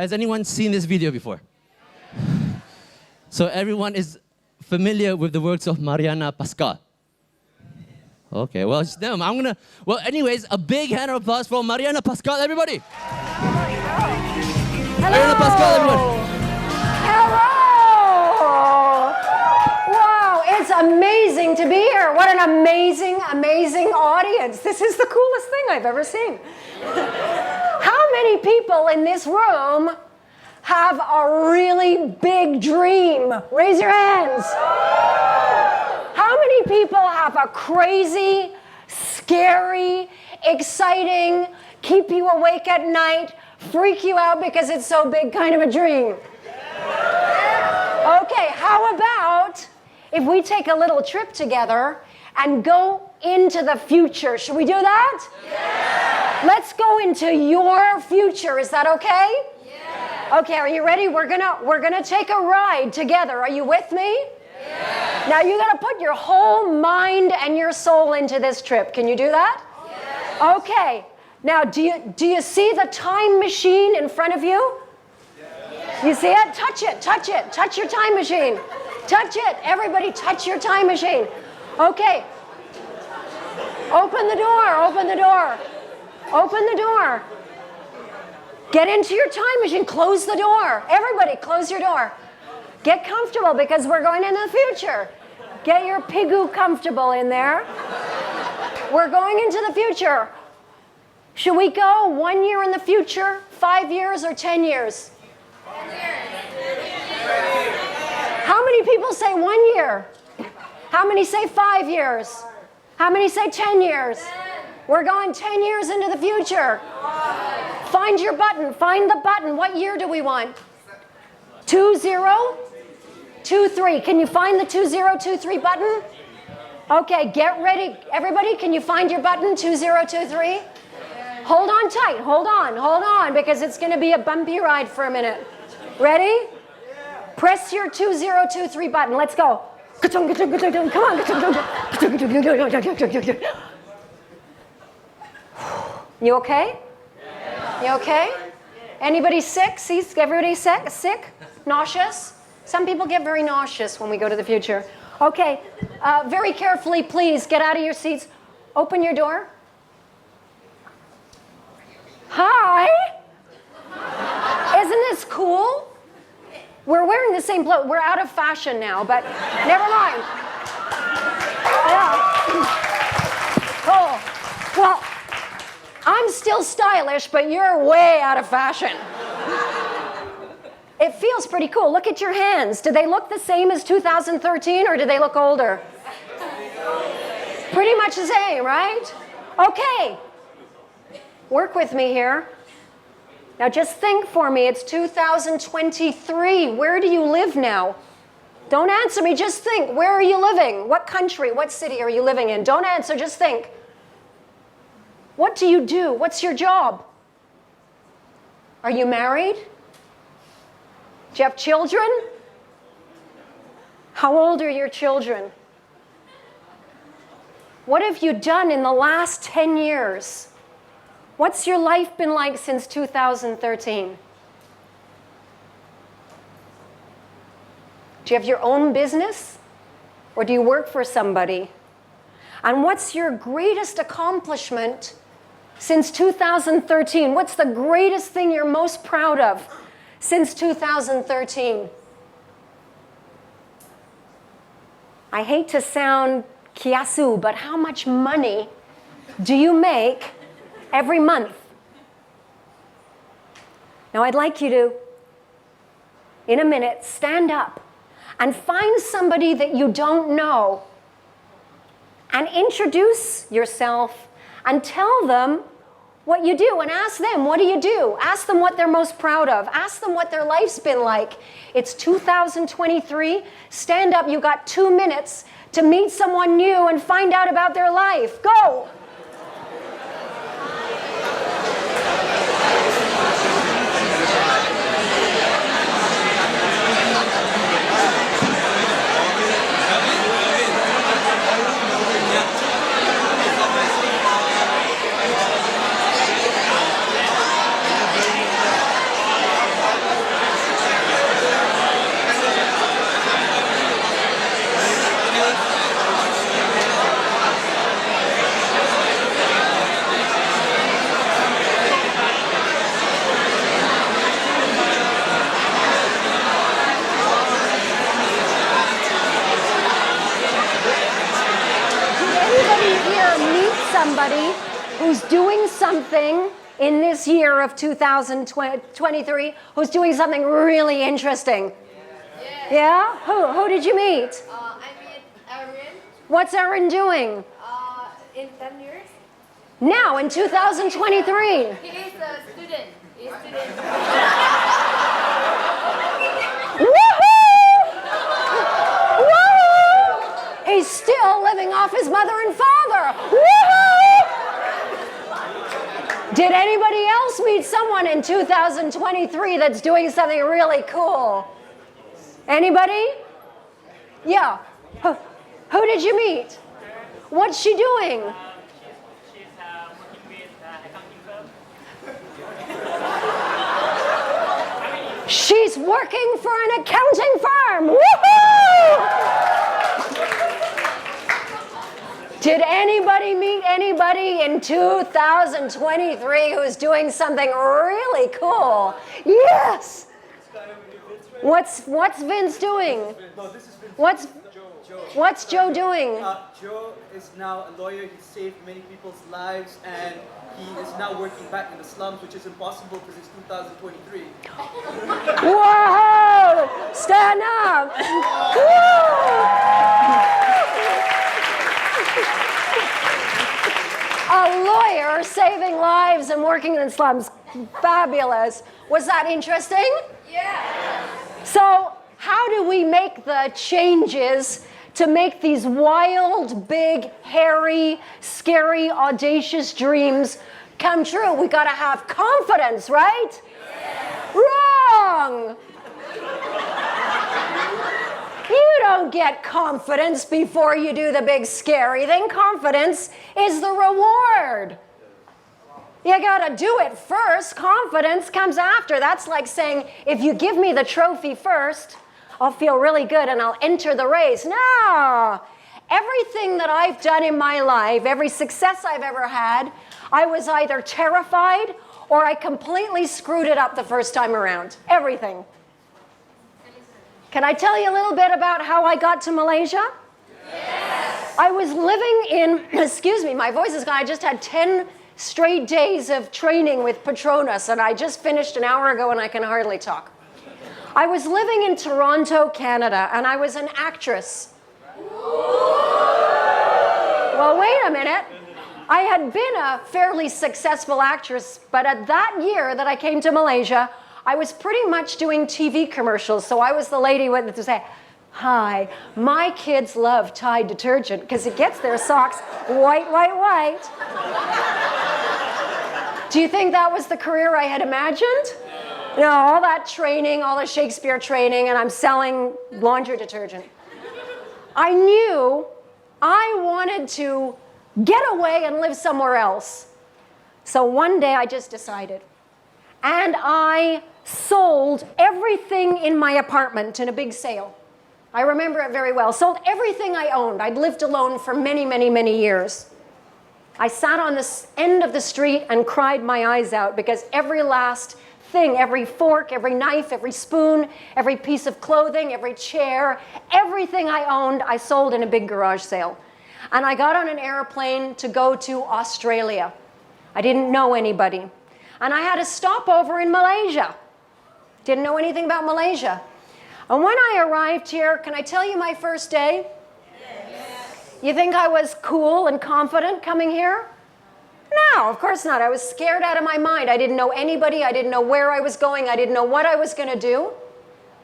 Has anyone seen this video before? So everyone is familiar with the works of Marianna Pascal. Okay, well, it's them. Well, anyways, a big hand of applause for Marianna Pascal, everybody. Hello. Marianna Pascal, everybody. Hello. Wow, it's amazing to be here. What an amazing, amazing audience. This is the coolest thing I've ever seen. How many people in this room have a really big dream? Raise your hands. How many people have a crazy, scary, exciting, keep you awake at night, freak you out because it's so big kind of a dream? Okay, how about if we take a little trip together and go into the future? Should we do that? Yeah. Let's go into your future. Is that okay? Yeah. Okay, are you ready? We're gonna take a ride together. Are you with me? Yeah. Now you gotta put your whole mind and your soul into this trip. Can you do that? Yeah. Okay. Now do you see the time machine in front of you? Yeah. You see it? Touch it, touch it, touch your time machine. Touch it. Everybody touch your time machine. Okay. Open the door, open the door. Open the door. Get into your time machine, close the door. Everybody close your door. Get comfortable because we're going into the future. Get your pigoo comfortable in there. We're going into the future. Should we go 1 year in the future, 5 years, or 10 years? 10 years. How many people say 1 year? How many say 5 years? How many say 10 years? 10. We're going 10 years into the future. Find your button. Find the button. What year do we want? 2023. Can you find the 2023 button? Okay, get ready. Everybody, can you find your button, 2023? Hold on tight. Hold on, because it's going to be a bumpy ride for a minute. Ready? Press your 2023 button. Let's go. Come on. You okay? You okay? Anybody sick? See, everybody sick? Nauseous? Some people get very nauseous when we go to the future. Okay, very carefully, please, get out of your seats. Open your door. Hi! Isn't this cool? We're wearing the same clothes. We're out of fashion now, but never mind. Yeah. Oh, well, I'm still stylish, but you're way out of fashion. It feels pretty cool. Look at your hands. Do they look the same as 2013 or do they look older? Pretty much the same, right? Okay. Work with me here. Now just think for me. It's 2023. Where do you live now? Don't answer me. Just think. Where are you living? What country? What city are you living in? Don't answer. Just think. What do you do? What's your job? Are you married? Do you have children? How old are your children? What have you done in the last 10 years? What's your life been like since 2013? Do you have your own business? Or do you work for somebody? And what's your greatest accomplishment since 2013? What's the greatest thing you're most proud of since 2013? I hate to sound kiasu, but how much money do you make every month? Now I'd like you to, in a minute, stand up and find somebody that you don't know and introduce yourself and tell them what you do and ask them, what do you do? Ask them what they're most proud of. Ask them what their life's been like. It's 2023. Stand up. You got 2 minutes to meet someone new and find out about their life. Go. somebody who's doing something in this year of 2023 who's doing something really interesting? Yeah? Who did you meet? I met Aaron What's Erin doing? in 10 years. Now, in 2023. He is a student. He's a student. Woohoo! Woohoo! He's still living off his mother and father. Woohoo! Did anybody else meet someone in 2023 that's doing something really cool? Anybody? Yeah. Who did you meet? What's she doing? She's working with accounting firm. She's working for an accounting firm. Woohoo! Did anybody meet anybody in 2023 who's doing something really cool? Yes. What's Vince doing? What's Joe doing? Joe is now a lawyer. He saved many people's lives, and he is now working back in the slums, which is impossible because it's 2023. Whoa! Stand up! A lawyer saving lives and working in the slums. Fabulous. Was that interesting? Yeah. So, how do we make the changes to make these wild, big, hairy, scary, audacious dreams come true? We gotta have confidence, right? Wrong! You don't get confidence before you do the big scary thing. Confidence is the reward. You gotta do it first. Confidence comes after. That's like saying, if you give me the trophy first, I'll feel really good and I'll enter the race. No! Everything that I've done in my life, every success I've ever had, I was either terrified or I completely screwed it up the first time around. Everything. Can I tell you a little bit about how I got to Malaysia? Yes. I was living in, excuse me, my voice is gone. I just had 10 straight days of training with Patronus, and I just finished an hour ago and I can hardly talk. I was living in Toronto, Canada, and I was an actress. Well, wait a minute. I had been a fairly successful actress, but at that year that I came to Malaysia, I was pretty much doing TV commercials. So I was the lady with to say, "Hi, my kids love Tide detergent because it gets their socks white, white, white." Do you think that was the career I had imagined? No, all that training, all the Shakespeare training, and I'm selling laundry detergent. I knew I wanted to get away and live somewhere else. So one day I just decided. And I sold everything in my apartment in a big sale. I remember it very well. Sold everything I owned. I'd lived alone for many, many, many years. I sat on this end of the street and cried my eyes out because every last thing, every fork, every knife, every spoon, every piece of clothing, every chair, everything I owned, I sold in a big garage sale. And I got on an airplane to go to Australia. I didn't know anybody. And I had a stopover in Malaysia. Didn't know anything about Malaysia. And when I arrived here, can I tell you my first day? Yes. You think I was cool and confident coming here? No, of course not. I was scared out of my mind. I didn't know anybody. I didn't know where I was going. I didn't know what I was going to do.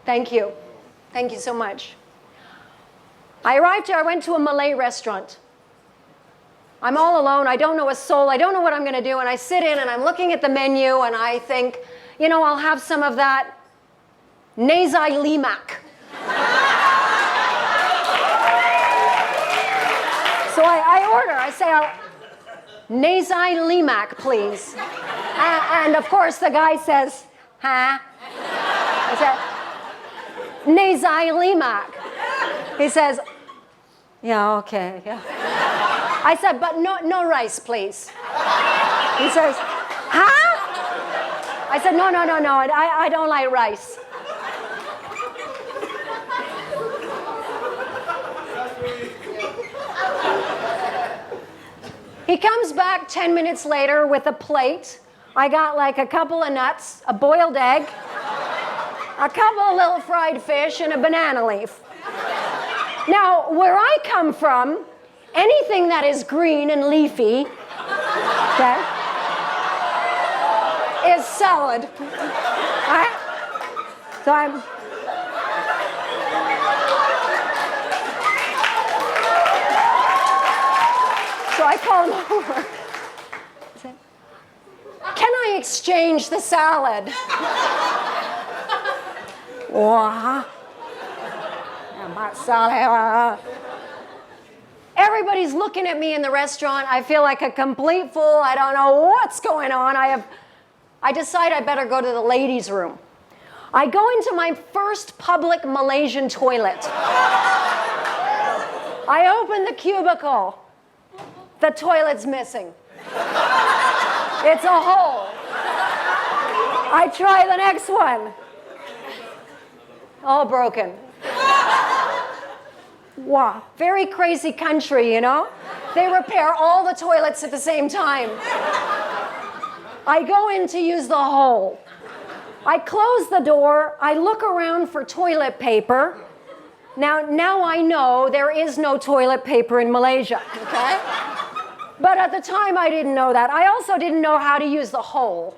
Thank you. Thank you so much. I arrived here. I went to a Malay restaurant. I'm all alone. I don't know a soul. I don't know what I'm going to do. And I sit in and I'm looking at the menu and I think, you know, I'll have some of that Nasi Lemak. So I order. I say, Nasi Lemak, please. And of course the guy says, huh? I said, Nasi Lemak. He says, yeah, okay, yeah. I said, but no rice, please. He says, huh? I said, no, I don't like rice. He comes back 10 minutes later with a plate. I got like a couple of nuts, a boiled egg, a couple of little fried fish, and a banana leaf. Now, where I come from, anything that is green and leafy, okay, is salad. Right? So I call him over. I said, can I exchange the salad? Everybody's looking at me in the restaurant. I feel like a complete fool. I don't know what's going on. I decide I better go to the ladies' room. I go into my first public Malaysian toilet. I open the cubicle. The toilet's missing. It's a hole. I try the next one. All broken. Wow, very crazy country, you know? They repair all the toilets at the same time. I go in to use the hole. I close the door. I look around for toilet paper. Now I know there is no toilet paper in Malaysia, okay? But at the time, I didn't know that. I also didn't know how to use the hole.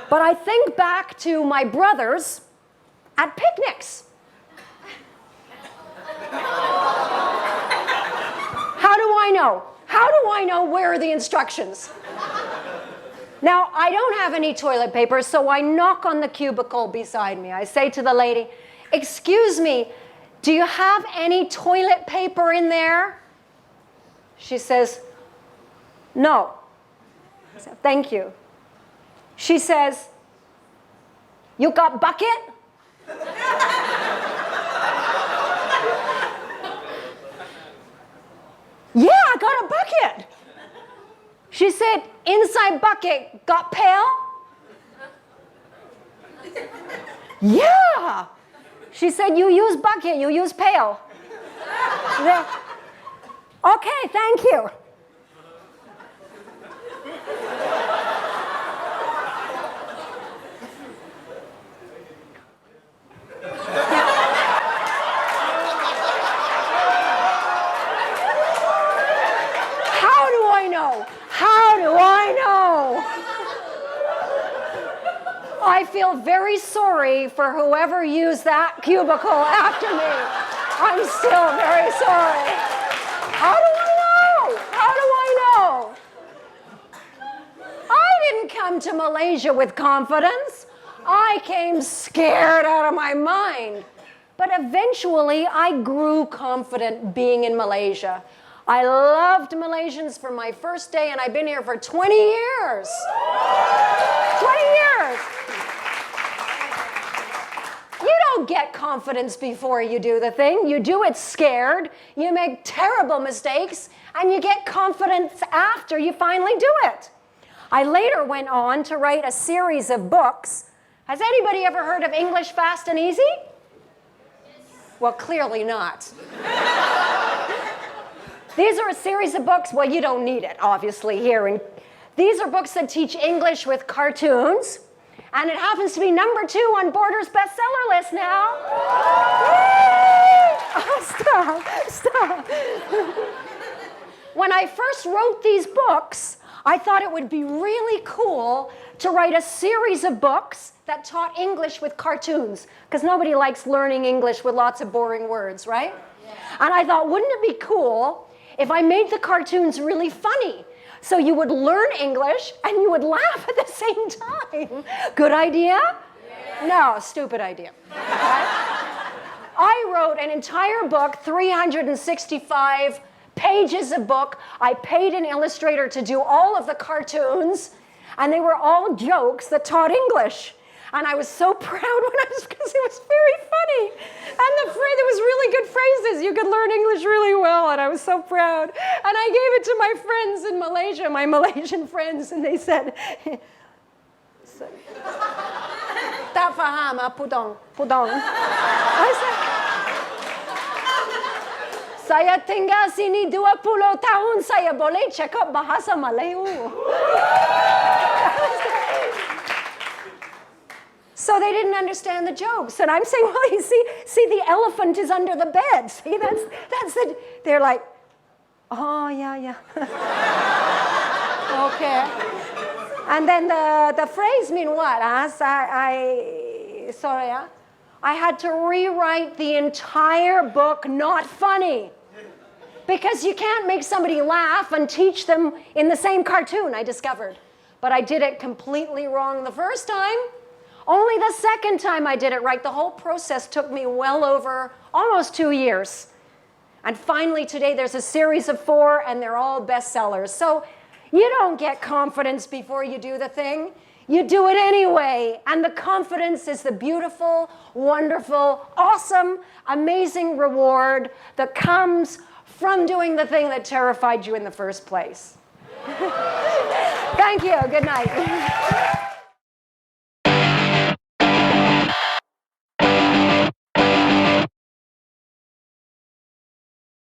But I think back to my brothers at picnics. How do I know? How do I know where are the instructions? Now, I don't have any toilet paper, so I knock on the cubicle beside me. I say to the lady, excuse me, do you have any toilet paper in there? She says, no. I said, thank you. She says, you got bucket? Yeah, I got a bucket. She said, inside bucket, got pail? Yeah. She said, you use bucket, you use pail. Said, okay, thank you. How do I know? I feel very sorry for whoever used that cubicle after me. I'm still very sorry. How do I know? How do I know? I didn't come to Malaysia with confidence. I came scared out of my mind. But eventually, I grew confident being in Malaysia. I loved Malaysians from my first day, and I've been here for 20 years. 20 years. You don't get confidence before you do the thing. You do it scared, you make terrible mistakes, and you get confidence after you finally do it. I later went on to write a series of books. Has anybody ever heard of English Fast and Easy? Well, clearly not. These are a series of books, well, you don't need it, obviously, here. And these are books that teach English with cartoons, and it happens to be number 2 on Borders bestseller list now. Oh, stop. When I first wrote these books, I thought it would be really cool to write a series of books that taught English with cartoons, because nobody likes learning English with lots of boring words, right? Yeah. And I thought, wouldn't it be cool if I made the cartoons really funny, so you would learn English and you would laugh at the same time? Good idea? Yeah. No, stupid idea. I wrote an entire book, 365 pages of book. I paid an illustrator to do all of the cartoons, and they were all jokes that taught English. And I was so proud because it was very funny. And there was really good phrases. You could learn English really well, and I was so proud. And I gave it to my friends in Malaysia, my Malaysian friends, and they said, tak faham, pudong. I said, Saya tinggal sini 20 tahun, saya boleh cakap bahasa Melayu. So they didn't understand the jokes. And I'm saying, well, you see the elephant is under the bed. See, that's it. They're like, oh, yeah. Okay. And then the phrase mean what? I had to rewrite the entire book not funny. Because you can't make somebody laugh and teach them in the same cartoon, I discovered. But I did it completely wrong the first time. Only the second time I did it right. The whole process took me well over almost 2 years. And finally today there's a series of 4 and they're all bestsellers. So you don't get confidence before you do the thing. You do it anyway. And the confidence is the beautiful, wonderful, awesome, amazing reward that comes from doing the thing that terrified you in the first place. Thank you. Good night.